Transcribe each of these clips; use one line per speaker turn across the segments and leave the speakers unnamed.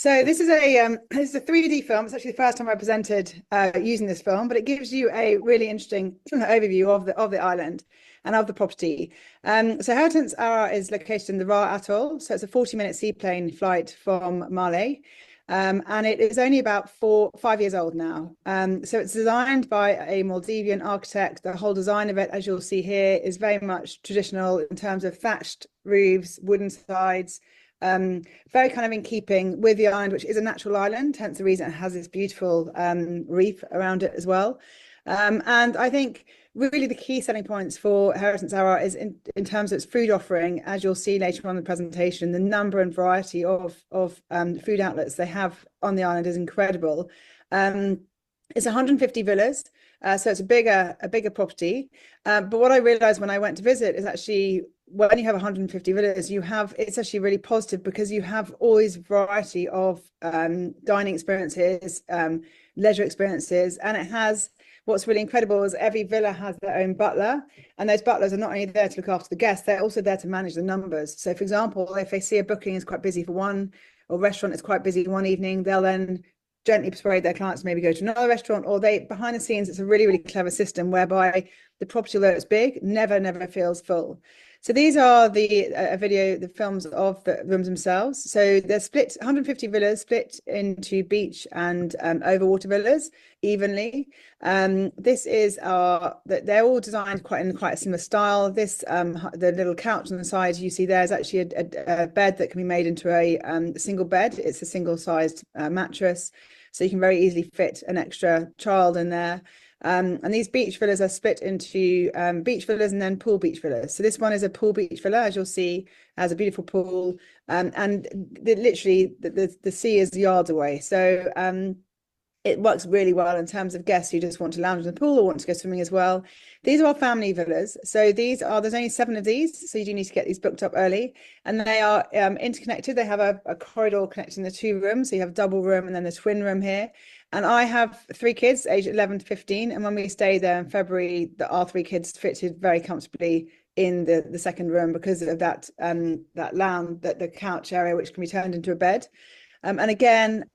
So this is a 3D film. It's actually the first time I presented using this film, but it gives you a really interesting overview of the island and of the property. So Heritance Aarah is located in the Ra Atoll. So it's a 40-minute seaplane flight from Male. And it is only about 5 years old now. So it's designed by a Maldivian architect. The whole design of it, as you'll see here, is very much traditional in terms of thatched roofs, wooden sides, very kind of in keeping with the island, which is a natural island, hence the reason it has this beautiful reef around it as well. And I think really the key selling points for Heritance Aarah is in terms of its food offering, as you'll see later on in the presentation, the number and variety of food outlets they have on the island is incredible. It's 150 villas, so it's a bigger property. But what I realized when I went to visit is actually when you have 150 villas, it's actually really positive because you have always variety of dining experiences, leisure experiences, and it has what's really incredible is every villa has their own butler, and those butlers are not only there to look after the guests, they're also there to manage the numbers. So, for example, if they see a booking is quite busy for one, or restaurant is quite busy one evening, they'll then gently persuade their clients to maybe go to another restaurant, or they behind the scenes, it's a really, really clever system whereby the property, although it's big, never feels full. So these are the films of the rooms themselves. So they're split, 150 villas split into beach and overwater villas evenly. They're all designed in quite a similar style. The little couch on the side you see there is actually a bed that can be made into a single bed. It's a single-sized mattress, so you can very easily fit an extra child in there. And these beach villas are split into beach villas and then pool beach villas. So this one is a pool beach villa, as you'll see, has a beautiful pool, and literally the sea is yards away. So it works really well in terms of guests who just want to lounge in the pool or want to go swimming as well. These are our family villas. So there's only 7 of these. So you do need to get these booked up early. And they are interconnected. They have a corridor connecting the 2 rooms. So you have a double room and then the twin room here. And I have 3 kids, aged 11 to 15. And when we stayed there in February, our 3 kids fitted very comfortably in the second room because of that lounge, the couch area, which can be turned into a bed. And again,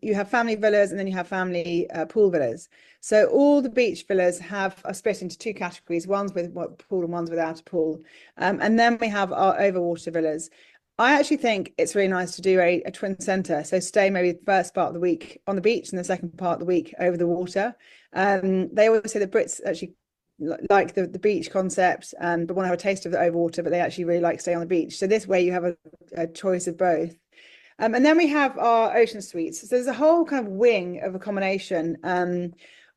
you have family villas and then you have family pool villas. So all the beach villas are split into 2 categories, ones with a pool and ones without a pool. And then we have our overwater villas. I actually think it's really nice to do a twin centre. So stay maybe the first part of the week on the beach and the second part of the week over the water. They always say the Brits actually like the beach concept, but want to have a taste of the overwater, but they actually really like staying on the beach. So this way you have a choice of both. And then we have our ocean suites. So there's a whole kind of wing of accommodation,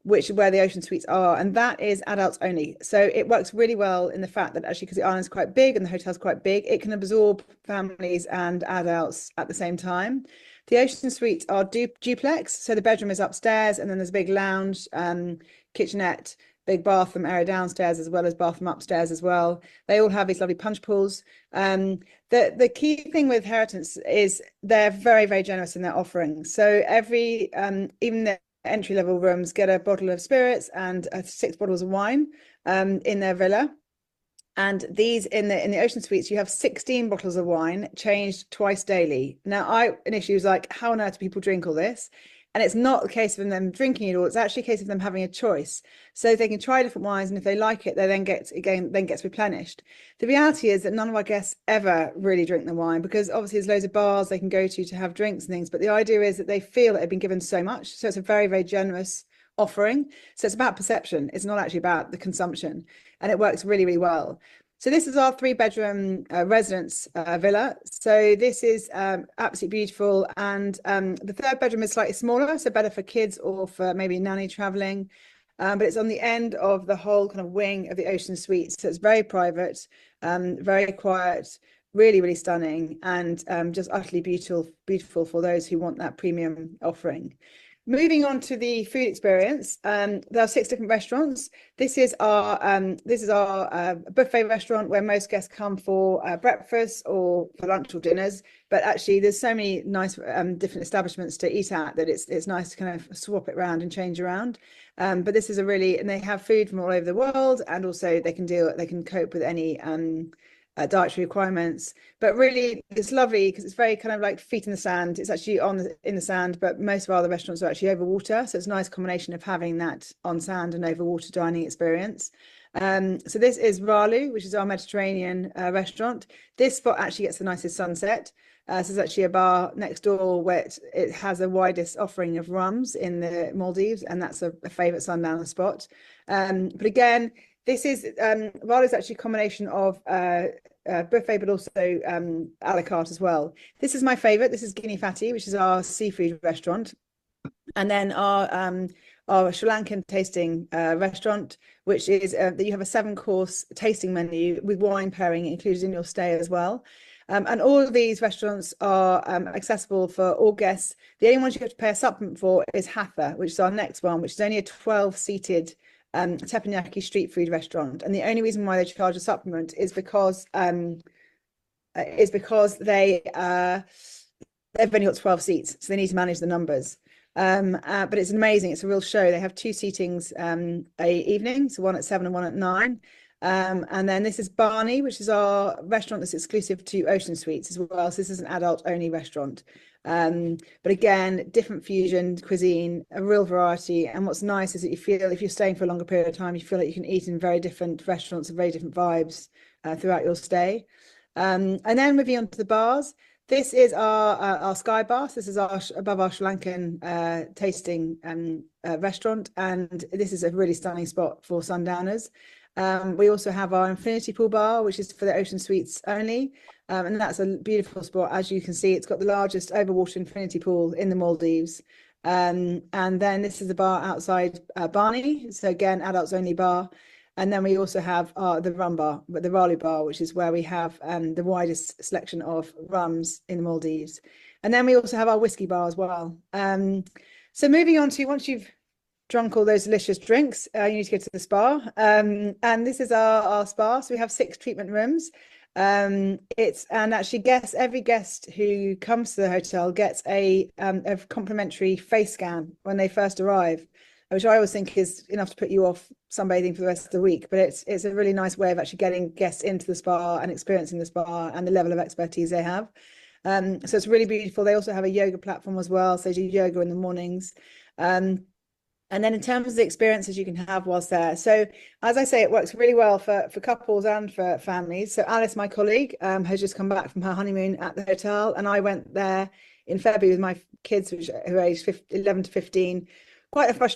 which is where the ocean suites are, and that is adults only. So it works really well in the fact that actually, because the island's quite big and the hotel's quite big, it can absorb families and adults at the same time. The ocean suites are duplex, so the bedroom is upstairs, and then there's a big lounge, kitchenette, big bathroom area downstairs, as well as bathroom upstairs as well. They all have these lovely punch pools. The key thing with Heritance is they're very, very generous in their offerings. So even the entry-level rooms get a bottle of spirits and 6 bottles of wine in their villa. And these in the ocean suites, you have 16 bottles of wine changed twice daily. Now, I initially was like, how on earth do people drink all this? And it's not the case of them drinking it all. It's actually a case of them having a choice. So they can try different wines, and if they like it, they then gets replenished. The reality is that none of our guests ever really drink the wine because obviously there's loads of bars they can go to have drinks and things. But the idea is that they feel that they've been given so much. So it's a very, very generous offering. So it's about perception. It's not actually about the consumption. And it works really, really well. So this is our 3-bedroom residence villa. So this is absolutely beautiful. And the 3rd bedroom is slightly smaller, so better for kids or for maybe nanny traveling. But it's on the end of the whole kind of wing of the ocean suite. So it's very private, very quiet, really, really stunning, and just utterly beautiful for those who want that premium offering. Moving on to the food experience, there are 6 different restaurants. This is our buffet restaurant where most guests come for breakfast or for lunch or dinners. But actually, there's so many nice different establishments to eat at that it's nice to kind of swap it around and change around. But this is and they have food from all over the world, and also they can cope with any dietary requirements. But really, it's lovely because it's very kind of like feet in the sand. It's actually in the sand, but most of our other restaurants are actually over water. So it's a nice combination of having that on sand and over water dining experience. So this is Ralu, which is our Mediterranean restaurant. This spot actually gets the nicest sunset. So there's actually a bar next door where it has the widest offering of rums in the Maldives, and that's a favorite sundowner spot. But again, this is Ralu is actually a combination of buffet, but also a la carte as well. This is my favorite. This is Guinea Fatty, which is our seafood restaurant, and then our Sri Lankan tasting restaurant, which is that you have a 7-course tasting menu with wine pairing included in your stay as well. And all of these restaurants are accessible for all guests. The only ones you have to pay a supplement for is Hatha, which is our next one, which is only a 12-seated teppanyaki street food restaurant. And the only reason why they charge a supplement is because they've only got 12 seats, so they need to manage the numbers. But it's amazing. It's a real show. They have 2 seatings a evening, so one at 7 and one at 9. And then this is Barney, which is our restaurant that's exclusive to Ocean Suites as well. So this is an adult-only restaurant. But again, different fusion cuisine, a real variety. And what's nice is that you feel, if you're staying for a longer period of time, you feel like you can eat in very different restaurants and very different vibes throughout your stay. And then moving on to the bars. This is our Sky Bar. So this is above our Sri Lankan tasting restaurant. And this is a really stunning spot for sundowners. We also have our infinity pool bar, which is for the Ocean Suites only. And that's a beautiful spot. As you can see, it's got the largest overwater infinity pool in the Maldives. And then this is the bar outside Barney. So again, adults only bar. And then we also have the rum bar, the Raleigh bar, which is where we have the widest selection of rums in the Maldives. And then we also have our whiskey bar as well. So moving on to, once you've drunk all those delicious drinks, you need to go to the spa. And this is our spa. So we have 6 treatment rooms. And actually every guest who comes to the hotel gets a complimentary face scan when they first arrive, which I always think is enough to put you off sunbathing for the rest of the week. But it's a really nice way of actually getting guests into the spa and experiencing the spa and the level of expertise they have. So it's really beautiful. They also have a yoga platform as well. So they do yoga in the mornings. And then in terms of the experiences you can have whilst there. So as I say, it works really well for couples and for families. So Alice, my colleague, has just come back from her honeymoon at the hotel. And I went there in February with my kids, who are aged 11 to 15.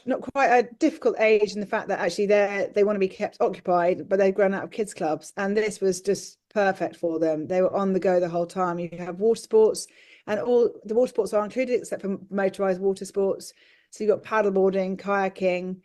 Not quite a difficult age in the fact that actually they want to be kept occupied, but they've grown out of kids clubs. And this was just perfect for them. They were on the go the whole time. You have water sports, and all the water sports are included except for motorized water sports. So you've got paddleboarding, kayaking,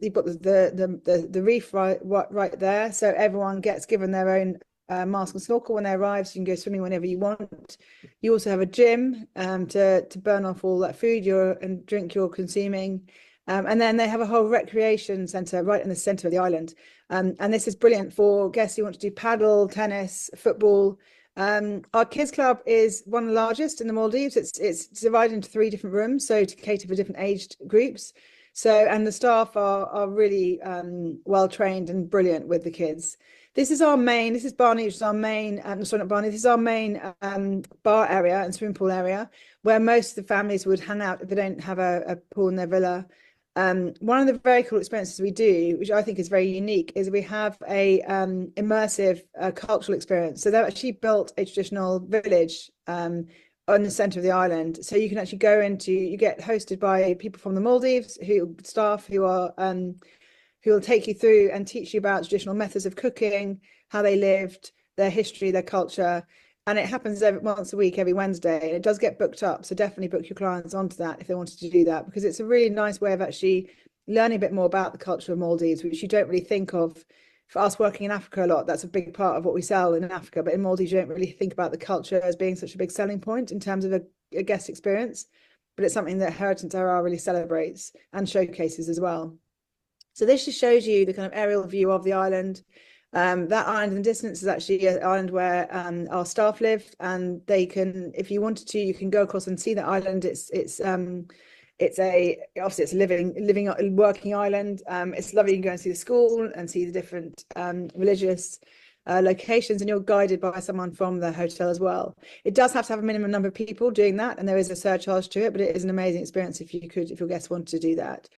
you've got the reef right there. So everyone gets given their own mask and snorkel when they arrive, so you can go swimming whenever you want. You also have a gym to burn off all that food and drink you're consuming. And then they have a whole recreation centre right in the centre of the island. And this is brilliant for guests who want to do paddle, tennis, football. Our kids club is one of the largest in the Maldives. It's divided into 3 different rooms, so to cater for different aged groups. So, and the staff are really well trained and brilliant with the kids. This is Barney, which is our main, sorry, not Barney, this is our main bar area and swimming pool area, where most of the families would hang out if they don't have a pool in their villa. One of the very cool experiences we do, which I think is very unique, is we have a immersive cultural experience. So they've actually built a traditional village on the center of the island. So you can actually you get hosted by people from the Maldives, staff who will take you through and teach you about traditional methods of cooking, how they lived, their history, their culture. And it happens once a week, every Wednesday. And it does get booked up. So definitely book your clients onto that if they wanted to do that, because it's a really nice way of actually learning a bit more about the culture of Maldives, which you don't really think of. For us working in Africa a lot, that's a big part of what we sell in Africa. But in Maldives, you don't really think about the culture as being such a big selling point in terms of a guest experience. But it's something that Heritance Aarah really celebrates and showcases as well. So this just shows you the kind of aerial view of the island. That island in the distance is actually an island where our staff live, and they can, if you wanted to, you can go across and see the island. It's a living working island. It's lovely. You can go and see the school and see the different religious locations, and you're guided by someone from the hotel as well. It does have to have a minimum number of people doing that, and there is a surcharge to it, but it is an amazing experience if your guests want to do that.